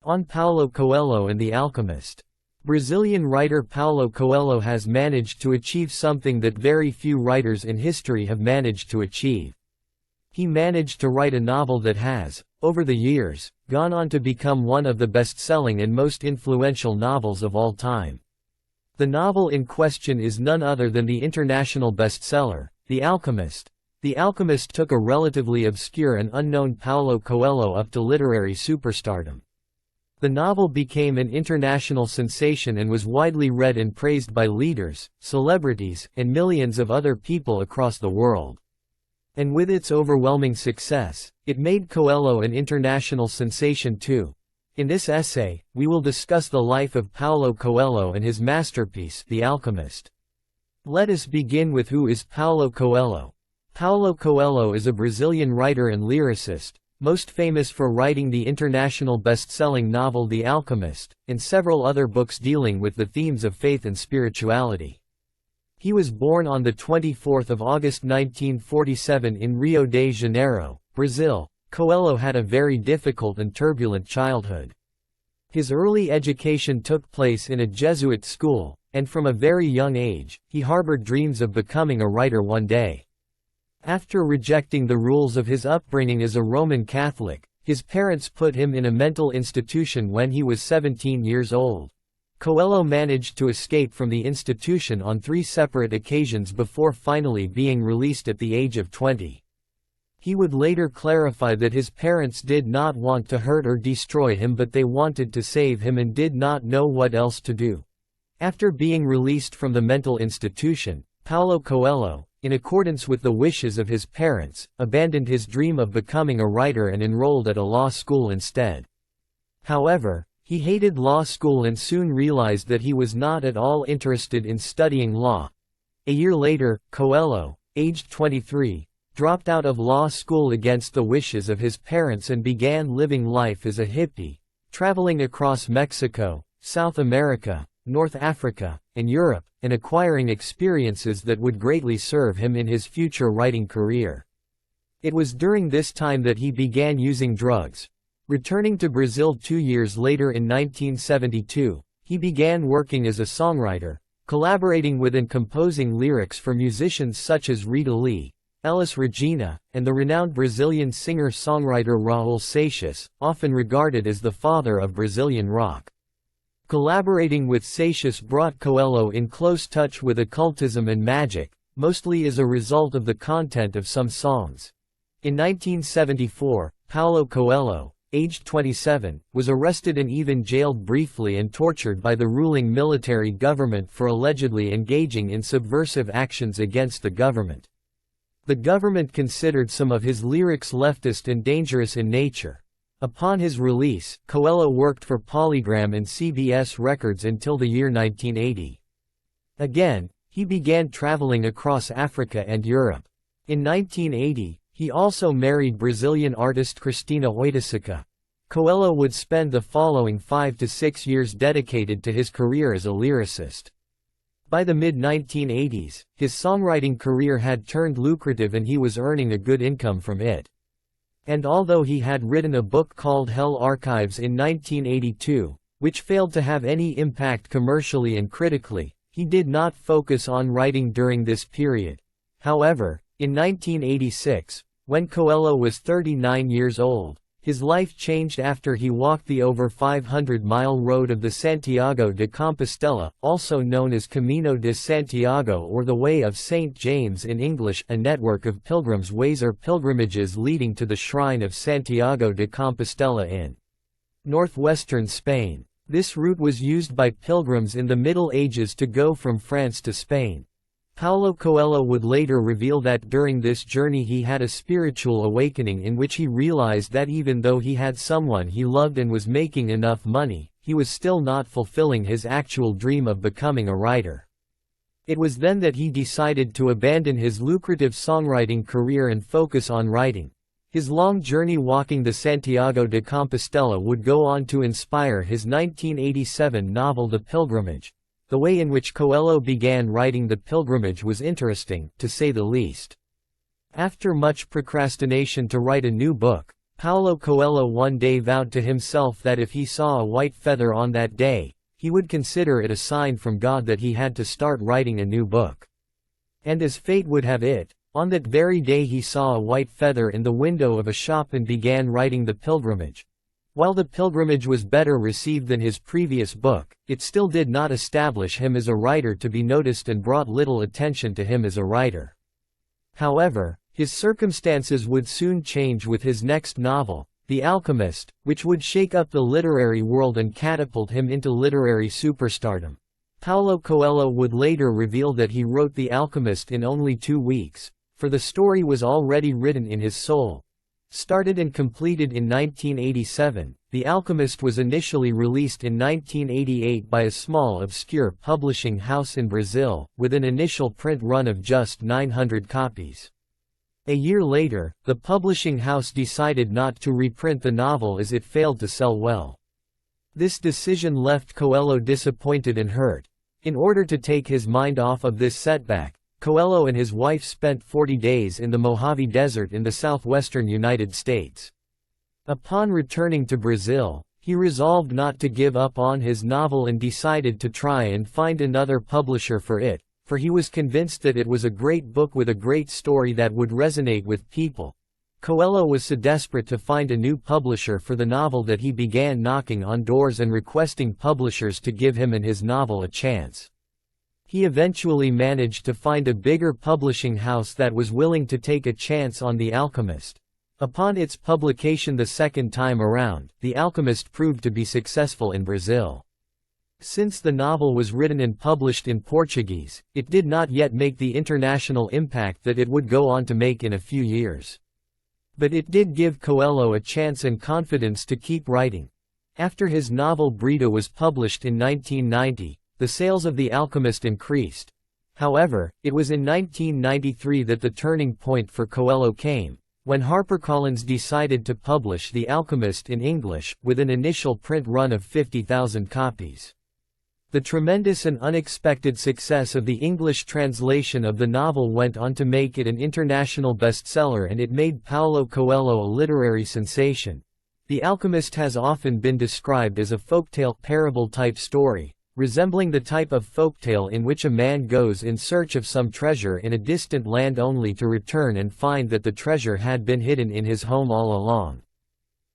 On Paulo Coelho and the Alchemist. Brazilian writer Paulo Coelho has managed to achieve something that very few writers in history have managed to achieve. He managed to write a novel that has, over the years, gone on to become one of the best-selling and most influential novels of all time. The novel in question is none other than the international bestseller, The Alchemist. The Alchemist took a relatively obscure and unknown Paulo Coelho up to literary superstardom. The novel became an international sensation and was widely read and praised by leaders, celebrities, and millions of other people across the world. And with its overwhelming success, it made Coelho an international sensation too. In this essay, we will discuss the life of Paulo Coelho and his masterpiece, The Alchemist. Let us begin with who is Paulo Coelho. Paulo Coelho is a Brazilian writer and lyricist, most famous for writing the international best-selling novel The Alchemist, and several other books dealing with the themes of faith and spirituality. He was born on 24 August 1947 in Rio de Janeiro, Brazil. Coelho had a very difficult and turbulent childhood. His early education took place in a Jesuit school, and from a very young age, he harbored dreams of becoming a writer one day. After rejecting the rules of his upbringing as a Roman Catholic, his parents put him in a mental institution when he was 17 years old. Coelho managed to escape from the institution on 3 separate occasions before finally being released at the age of 20. He would later clarify that his parents did not want to hurt or destroy him, but they wanted to save him and did not know what else to do. After being released from the mental institution, Paulo Coelho, in accordance with the wishes of his parents, abandoned his dream of becoming a writer and enrolled at a law school instead. However, he hated law school and soon realized that he was not at all interested in studying law. A year later, Coelho, aged 23, dropped out of law school against the wishes of his parents and began living life as a hippie, traveling across Mexico, South America, North Africa, and Europe, and acquiring experiences that would greatly serve him in his future writing career. It was during this time that he began using drugs. Returning to Brazil 2 years later in 1972, he began working as a songwriter, collaborating with and composing lyrics for musicians such as Rita Lee, Elis Regina, and the renowned Brazilian singer-songwriter Raul Seixas, often regarded as the father of Brazilian rock. Collaborating with Seixas brought Coelho in close touch with occultism and magic, mostly as a result of the content of some songs. In 1974, Paulo Coelho, aged 27, was arrested and even jailed briefly and tortured by the ruling military government for allegedly engaging in subversive actions against the government. The government considered some of his lyrics leftist and dangerous in nature. Upon his release, Coelho worked for Polygram and CBS Records until the year 1980. Again, he began traveling across Africa and Europe. In 1980, he also married Brazilian artist Cristina Oiticica. Coelho would spend the following 5 to 6 years dedicated to his career as a lyricist. By the mid-1980s, his songwriting career had turned lucrative and he was earning a good income from it. And although he had written a book called Hell Archives in 1982, which failed to have any impact commercially and critically, he did not focus on writing during this period. However, in 1986, when Coelho was 39 years old, his life changed after he walked the over 500-mile road of the Santiago de Compostela, also known as Camino de Santiago or the Way of St. James in English, a network of pilgrims' ways or pilgrimages leading to the shrine of Santiago de Compostela in northwestern Spain. This route was used by pilgrims in the Middle Ages to go from France to Spain. Paulo Coelho would later reveal that during this journey he had a spiritual awakening in which he realized that even though he had someone he loved and was making enough money, he was still not fulfilling his actual dream of becoming a writer. It was then that he decided to abandon his lucrative songwriting career and focus on writing. His long journey walking the Santiago de Compostela would go on to inspire his 1987 novel The Pilgrimage. The way in which Coelho began writing The Pilgrimage was interesting, to say the least. After much procrastination to write a new book, Paulo Coelho one day vowed to himself that if he saw a white feather on that day, he would consider it a sign from God that he had to start writing a new book. And as fate would have it, on that very day he saw a white feather in the window of a shop and began writing The Pilgrimage. While The Pilgrimage was better received than his previous book, it still did not establish him as a writer to be noticed and brought little attention to him as a writer. However, his circumstances would soon change with his next novel, The Alchemist, which would shake up the literary world and catapult him into literary superstardom. Paulo Coelho would later reveal that he wrote The Alchemist in only 2 weeks, for the story was already written in his soul. Started and completed in 1987, The Alchemist was initially released in 1988 by a small obscure publishing house in Brazil, with an initial print run of just 900 copies. A year later, the publishing house decided not to reprint the novel as it failed to sell well. This decision left Coelho disappointed and hurt. In order to take his mind off of this setback, Coelho and his wife spent 40 days in the Mojave Desert in the southwestern United States. Upon returning to Brazil, he resolved not to give up on his novel and decided to try and find another publisher for it, for he was convinced that it was a great book with a great story that would resonate with people. Coelho was so desperate to find a new publisher for the novel that he began knocking on doors and requesting publishers to give him and his novel a chance. He eventually managed to find a bigger publishing house that was willing to take a chance on The Alchemist. Upon its publication the second time around, The Alchemist proved to be successful in Brazil. Since the novel was written and published in Portuguese, it did not yet make the international impact that it would go on to make in a few years. But it did give Coelho a chance and confidence to keep writing. After his novel Brida was published in 1990, the sales of The Alchemist increased. However, it was in 1993 that the turning point for Coelho came, when HarperCollins decided to publish The Alchemist in English, with an initial print run of 50,000 copies. The tremendous and unexpected success of the English translation of the novel went on to make it an international bestseller, and it made Paulo Coelho a literary sensation. The Alchemist has often been described as a folktale parable-type story, resembling the type of folktale in which a man goes in search of some treasure in a distant land only to return and find that the treasure had been hidden in his home all along.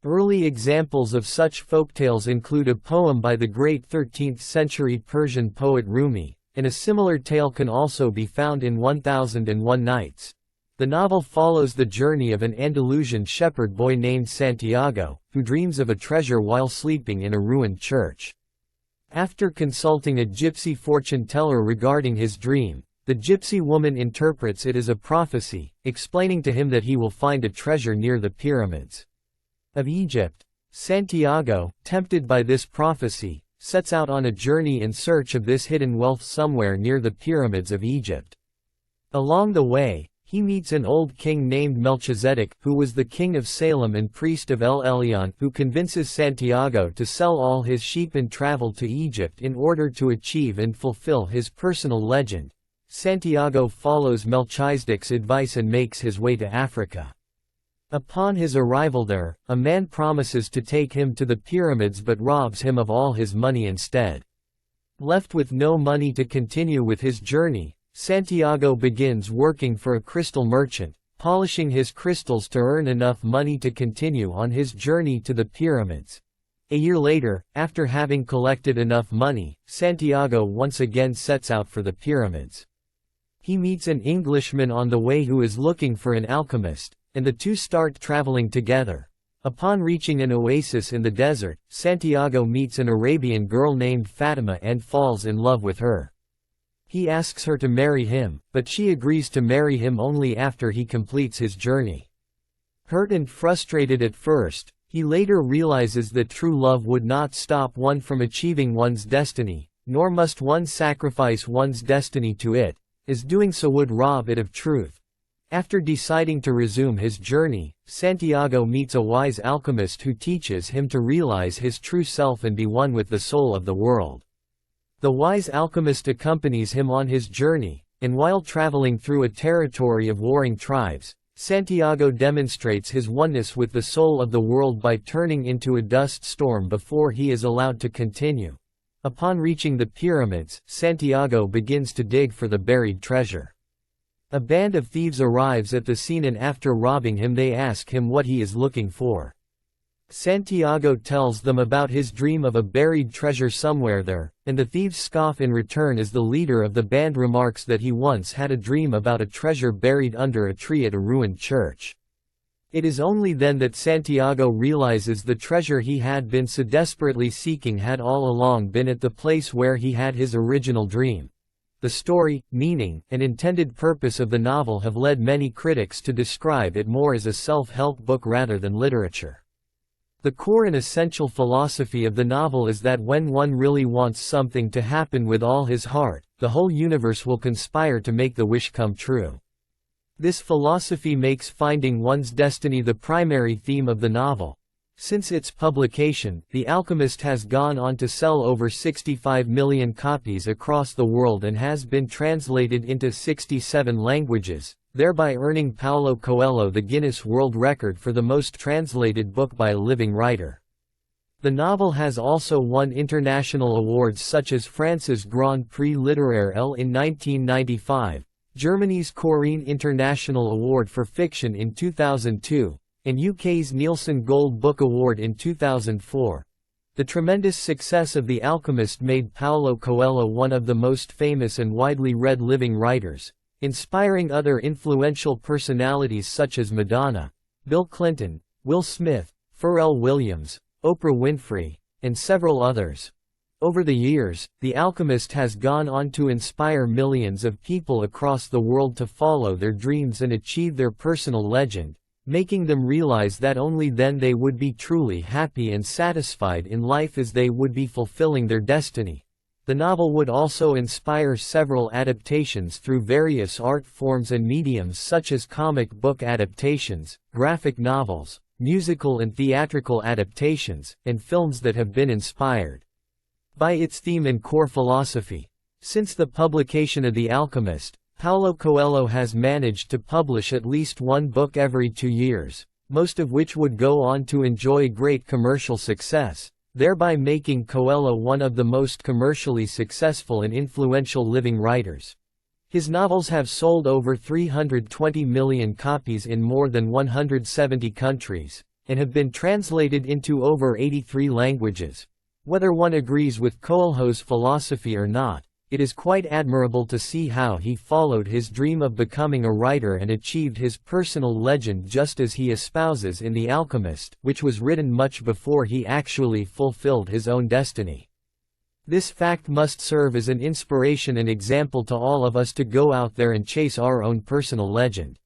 Early examples of such folktales include a poem by the great 13th-century Persian poet Rumi, and a similar tale can also be found in 1001 Nights. The novel follows the journey of an Andalusian shepherd boy named Santiago, who dreams of a treasure while sleeping in a ruined church. After consulting a gypsy fortune teller regarding his dream, the gypsy woman interprets it as a prophecy, explaining to him that he will find a treasure near the pyramids of Egypt. Santiago, tempted by this prophecy, sets out on a journey in search of this hidden wealth somewhere near the pyramids of Egypt. Along the way, he meets an old king named Melchizedek, who was the king of Salem and priest of El Elyon, who convinces Santiago to sell all his sheep and travel to Egypt in order to achieve and fulfill his personal legend. Santiago follows Melchizedek's advice and makes his way to Africa. Upon his arrival there, a man promises to take him to the pyramids but robs him of all his money instead. Left with no money to continue with his journey, Santiago begins working for a crystal merchant, polishing his crystals to earn enough money to continue on his journey to the pyramids. A year later, after having collected enough money, Santiago once again sets out for the pyramids. He meets an Englishman on the way who is looking for an alchemist, and the two start traveling together. Upon reaching an oasis in the desert, Santiago meets an Arabian girl named Fatima and falls in love with her. He asks her to marry him, but she agrees to marry him only after he completes his journey. Hurt and frustrated at first, he later realizes that true love would not stop one from achieving one's destiny, nor must one sacrifice one's destiny to it, as doing so would rob it of truth. After deciding to resume his journey, Santiago meets a wise alchemist who teaches him to realize his true self and be one with the soul of the world. The wise alchemist accompanies him on his journey, and while traveling through a territory of warring tribes, Santiago demonstrates his oneness with the soul of the world by turning into a dust storm before he is allowed to continue. Upon reaching the pyramids, Santiago begins to dig for the buried treasure. A band of thieves arrives at the scene and after robbing him they ask him what he is looking for. Santiago tells them about his dream of a buried treasure somewhere there, and the thieves scoff in return as the leader of the band remarks that he once had a dream about a treasure buried under a tree at a ruined church. It is only then that Santiago realizes the treasure he had been so desperately seeking had all along been at the place where he had his original dream. The story, meaning, and intended purpose of the novel have led many critics to describe it more as a self-help book rather than literature. The core and essential philosophy of the novel is that when one really wants something to happen with all his heart, the whole universe will conspire to make the wish come true. This philosophy makes finding one's destiny the primary theme of the novel. Since its publication, The Alchemist has gone on to sell over 65 million copies across the world and has been translated into 67 languages, thereby earning Paulo Coelho the Guinness World Record for the most translated book by a living writer. The novel has also won international awards such as France's Grand Prix Littéraire in 1995, Germany's Corine International Award for Fiction in 2002, and UK's Nielsen Gold Book Award in 2004. The tremendous success of The Alchemist made Paulo Coelho one of the most famous and widely read living writers, inspiring other influential personalities such as Madonna, Bill Clinton, Will Smith, Pharrell Williams, Oprah Winfrey, and several others. Over the years, The Alchemist has gone on to inspire millions of people across the world to follow their dreams and achieve their personal legend, making them realize that only then they would be truly happy and satisfied in life as they would be fulfilling their destiny. The novel would also inspire several adaptations through various art forms and mediums such as comic book adaptations, graphic novels, musical and theatrical adaptations, and films that have been inspired by its theme and core philosophy. Since the publication of The Alchemist, Paulo Coelho has managed to publish at least one book every 2 years, most of which would go on to enjoy great commercial success, thereby making Coelho one of the most commercially successful and influential living writers. His novels have sold over 320 million copies in more than 170 countries, and have been translated into over 83 languages. Whether one agrees with Coelho's philosophy or not, it is quite admirable to see how he followed his dream of becoming a writer and achieved his personal legend just as he espouses in The Alchemist, which was written much before he actually fulfilled his own destiny. This fact must serve as an inspiration and example to all of us to go out there and chase our own personal legend.